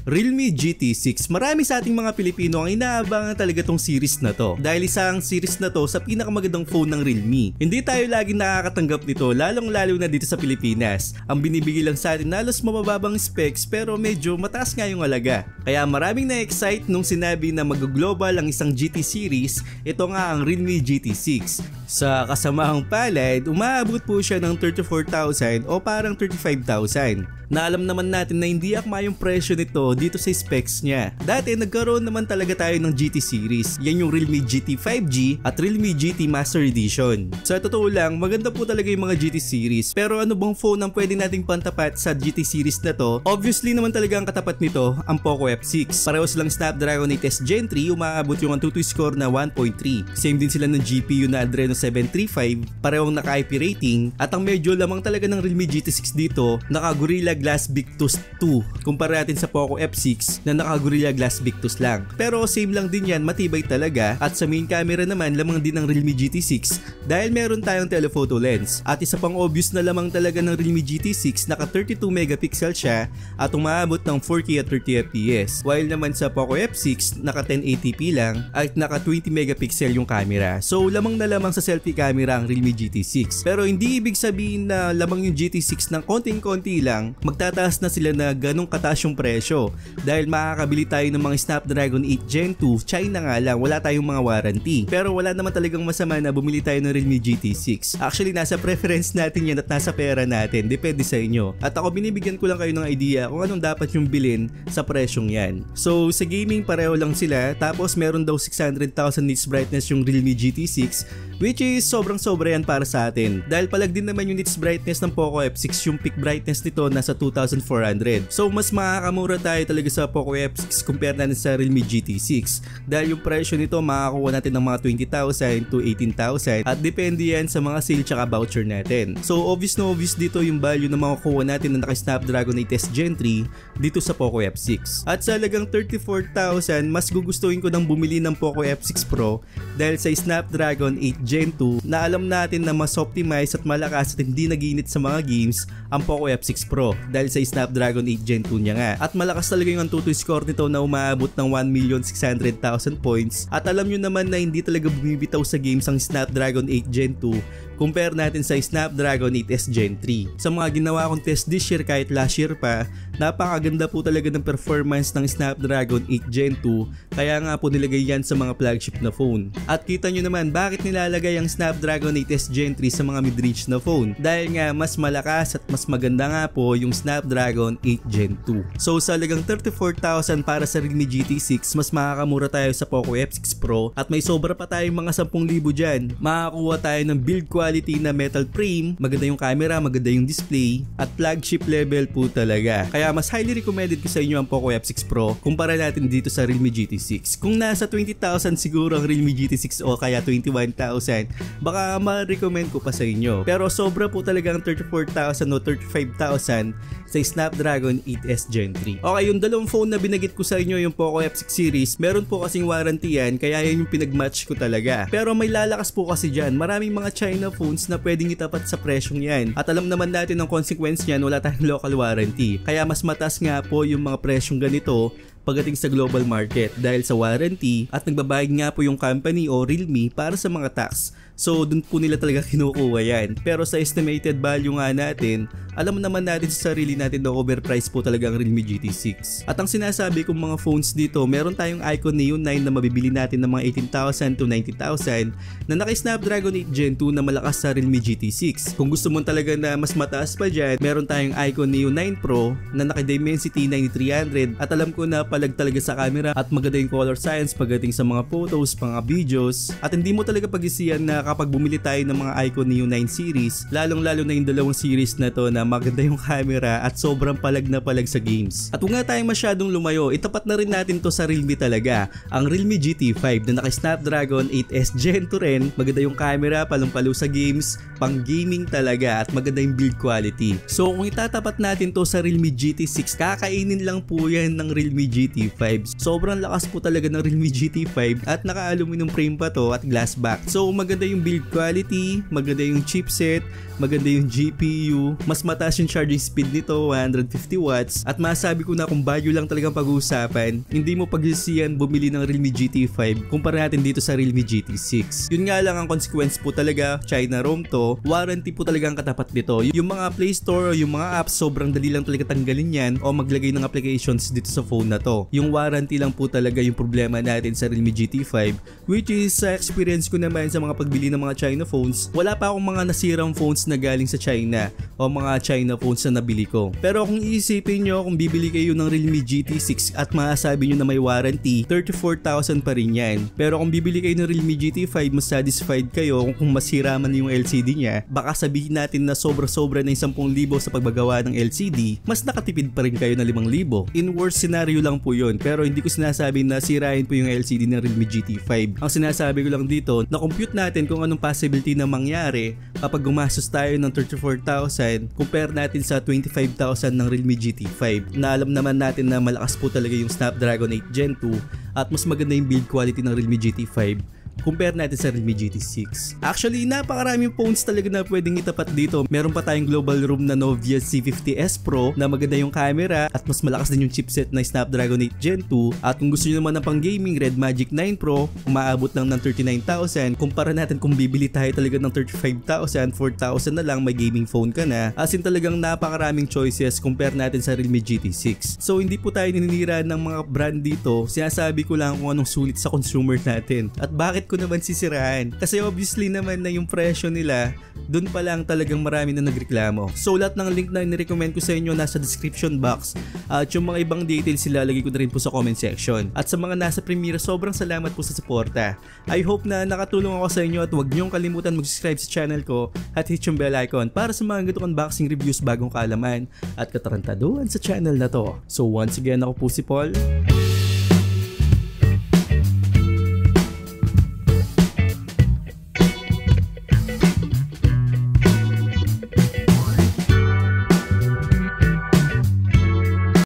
Realme GT6. Marami sa ating mga Pilipino ang inaabangan talaga tong series na to dahil isang series na to sa pinakamagandang phone ng Realme. Hindi tayo laging nakakatanggap nito, lalong lalo na dito sa Pilipinas. Ang binibigay lang sa atin halos mabababang specs pero medyo mataas nga yung halaga. Kaya maraming na-excite nung sinabi na mag-global ang isang GT series, ito nga ang Realme GT6. Sa kasamahang palad, umaabot po siya ng 34,000 o parang 35,000. Na alam naman natin na hindi akma yung presyo nito dito sa specs niya. Dati nagkaroon naman talaga tayo ng GT series. Yan yung Realme GT 5G at Realme GT Master Edition. Sa totoo lang, maganda po talaga yung mga GT series. Pero ano bang phone ang pwede nating pantapat sa GT series na to? Obviously naman talaga ang katapat nito, ang Poco F6. Parehos lang Snapdragon 8s Gen 3, umaabot yung Antutu score na 1.3. Same din sila ng GPU na Adreno 735, parehong naka-IP rating. At ang medyo lamang talaga ng Realme GT6 dito, naka-Gorilla Glass Victus 2 kumpara natin sa Poco F6 na naka Gorilla Glass Victus lang. Pero same lang din yan, matibay talaga. At sa main camera naman, lamang din ng Realme GT6 dahil meron tayong telephoto lens. At isa pang obvious na lamang talaga ng Realme GT6, naka 32 megapixel siya at umaabot ng 4K at 30 fps. While naman sa Poco F6, naka 1080p lang at naka 20 megapixel yung camera. So lamang na lamang sa selfie camera ang Realme GT6. Pero hindi ibig sabihin na lamang yung GT6 ng konting-konti lang magtataas na sila na ganong kataas yung presyo dahil makakabili tayo ng mga Snapdragon 8 Gen 2, China nga lang, wala tayong mga warranty. Pero wala naman talagang masama na bumili tayo ng Realme GT6. Actually nasa preference natin yan at nasa pera natin, depende sa inyo. At ako binibigyan ko lang kayo ng idea kung anong dapat yung bilhin sa presyong yan. So sa gaming pareho lang sila, tapos meron daw 600,000 nits brightness yung Realme GT6, which is sobrang sobra yan para sa atin. Dahil palag din naman yung nits brightness ng Poco F6, yung peak brightness nito nasa 2,400. So mas makakamura tayo talaga sa Poco F6 compare natin sa Realme GT6 dahil yung presyo nito makakuha natin ng mga 20,000 to 18,000 at depende yan sa mga sale tsaka voucher natin. So obvious na obvious dito yung value na makukuha natin na naka Snapdragon 8s Gen 3 dito sa Poco F6. At sa halagang 34,000, mas gugustuhin ko nang bumili ng Poco F6 Pro dahil sa Snapdragon 8 Gen 2 na alam natin na mas optimize at malakas at hindi naginit sa mga games ang Poco F6 Pro dahil sa Snapdragon 8 Gen 2 niya nga. At malakas talaga yung Antutu score nito na umaabot ng 1,600,000 points. At alam nyo naman na hindi talaga bumibitaw sa games ang Snapdragon 8 Gen 2 compare natin sa Snapdragon 8s Gen 3. Sa mga ginawa kong test this year kahit last year pa, napakaganda po talaga ng performance ng Snapdragon 8 Gen 2 kaya nga po nilagay yan sa mga flagship na phone. At kita nyo naman bakit nilalagay ang Snapdragon 8s Gen 3 sa mga mid-range na phone dahil nga mas malakas at mas maganda nga po yung Snapdragon 8 Gen 2. So sa halagang 34,000 para sa Realme GT6, mas makakamura tayo sa Poco F6 Pro at may sobra pa tayong mga 10,000 dyan. Makakuha tayo ng build quality na metal frame, maganda yung camera, maganda yung display at flagship level po talaga. Kaya mas highly recommended ko sa inyo ang Poco F6 Pro kumpara natin dito sa Realme GT6. Kung nasa 20,000 siguro ang Realme GT6 o kaya 21,000, baka ma-recommend ko pa sa inyo. Pero sobra po talaga ang 34,000 o 35,000 sa Snapdragon 8s Gen 3. Okay, yung dalawang phone na binagit ko sa inyo, yung Poco F6 series, meron po kasing warranty yan, kaya yan yung pinagmatch ko talaga. Pero may lalakas po kasi dyan, maraming mga China phones na pwedeng itapat sa presyong yan. At alam naman natin ang consequence niyan, wala tayong local warranty. Kaya mas mataas nga po yung mga presyong ganito pagdating sa global market dahil sa warranty at nagbabayad nga po yung company o Realme para sa mga tax. So dun po nila talaga kinukuha yan. Pero sa estimated value nga natin, alam naman natin sa sarili natin na overpriced po talaga ang Realme GT6. At ang sinasabi kong mga phones dito, meron tayong Icon Neo 9 na mabibili natin ng mga 18,000 to 90,000 na naka Snapdragon 8 Gen 2 na malakas sa Realme GT6. Kung gusto mo talaga na mas mataas pa dyan, meron tayong Icon Neo 9 Pro na naka Dimensity 9300 at alam ko na palag talaga sa camera at maganda yung color science pagdating sa mga photos, mga videos at hindi mo talaga pag-isiyan na kapag bumili tayo ng mga Icon Neo 9 series, lalong-lalo na yung dalawang series na to na maganda yung camera at sobrang palag na palag sa games. At huwag nga tayong masyadong lumayo, itapat na rin natin to sa Realme talaga. Ang Realme GT5 na naka Snapdragon 8s Gen 2 rin, maganda yung camera, palong-palo sa games, pang gaming talaga at maganda yung build quality. So kung itatapat natin to sa Realme GT6, kakainin lang po yan ng Realme GT5. Sobrang lakas po talaga ng Realme GT5 at naka-aluminum frame pa to at glass back. So maganda yung yung build quality, maganda yung chipset, maganda yung GPU, mas mataas yung charging speed nito, 150 watts, at masabi ko na kung value lang talagang pag-uusapan, hindi mo pagsisiyan bumili ng Realme GT5 kumpara natin dito sa Realme GT6. Yun nga lang ang consequence po talaga, China ROM to, warranty po talaga ang katapat nito. Yung mga Play Store o yung mga apps, sobrang dali lang talaga tanggalin yan o maglagay ng applications dito sa phone na to. Yung warranty lang po talaga yung problema natin sa Realme GT5, which is sa experience ko naman sa mga pagbili ng mga China phones, wala pa akong mga nasirang phones na galing sa China o mga China phones na nabili ko. Pero kung iisipin nyo, kung bibili kayo ng Realme GT6 at masasabi nyo na may warranty, 34,000 pa rin yan. Pero kung bibili kayo ng Realme GT5, mas satisfied kayo kung masira man yung LCD nya, baka sabihin natin na sobra-sobra na yung 10,000 sa pagbagawa ng LCD, mas nakatipid pa rin kayo na 5,000. In worst scenario lang po yun, pero hindi ko sinasabi na sirain po yung LCD ng Realme GT5. Ang sinasabi ko lang dito, na compute natin kung anong possibility na mangyari kapag gumastos tayo ng 34,000 compare natin sa 25,000 ng Realme GT5 na alam naman natin na malakas po talaga yung Snapdragon 8 Gen 2 at mas maganda yung build quality ng Realme GT5 compare natin sa Realme GT6. Actually, napakaraming phones talaga na pwedeng itapat dito. Meron pa tayong global room na Nubia C50S Pro na maganda yung camera at mas malakas din yung chipset na Snapdragon 8 Gen 2. At kung gusto nyo naman ng pang gaming, Red Magic 9 Pro, umaabot lang ng 39,000. Kumpara natin kung bibili tayo talaga ng 35,000, 4,000 na lang, may gaming phone ka na. As in talagang napakaraming choices compare natin sa Realme GT6. So hindi po tayo nininira ng mga brand dito. Sinasabi ko lang kung anong sulit sa consumer natin. At bakit ko naman sisiraan? Kasi obviously naman na yung presyo nila, dun pa lang talagang marami na nagreklamo. So lahat ng link na nirecommend ko sa inyo nasa description box at yung mga ibang details ilalagay ko na rin po sa comment section. At sa mga nasa Premiere, sobrang salamat po sa suporta. I hope na nakatulong ako sa inyo at huwag niyong kalimutan mag-subscribe sa channel ko at hit yung bell icon para sa mga ganitong unboxing reviews, bagong kaalaman at katarantaduhan sa channel na to. So once again, ako po si Paul.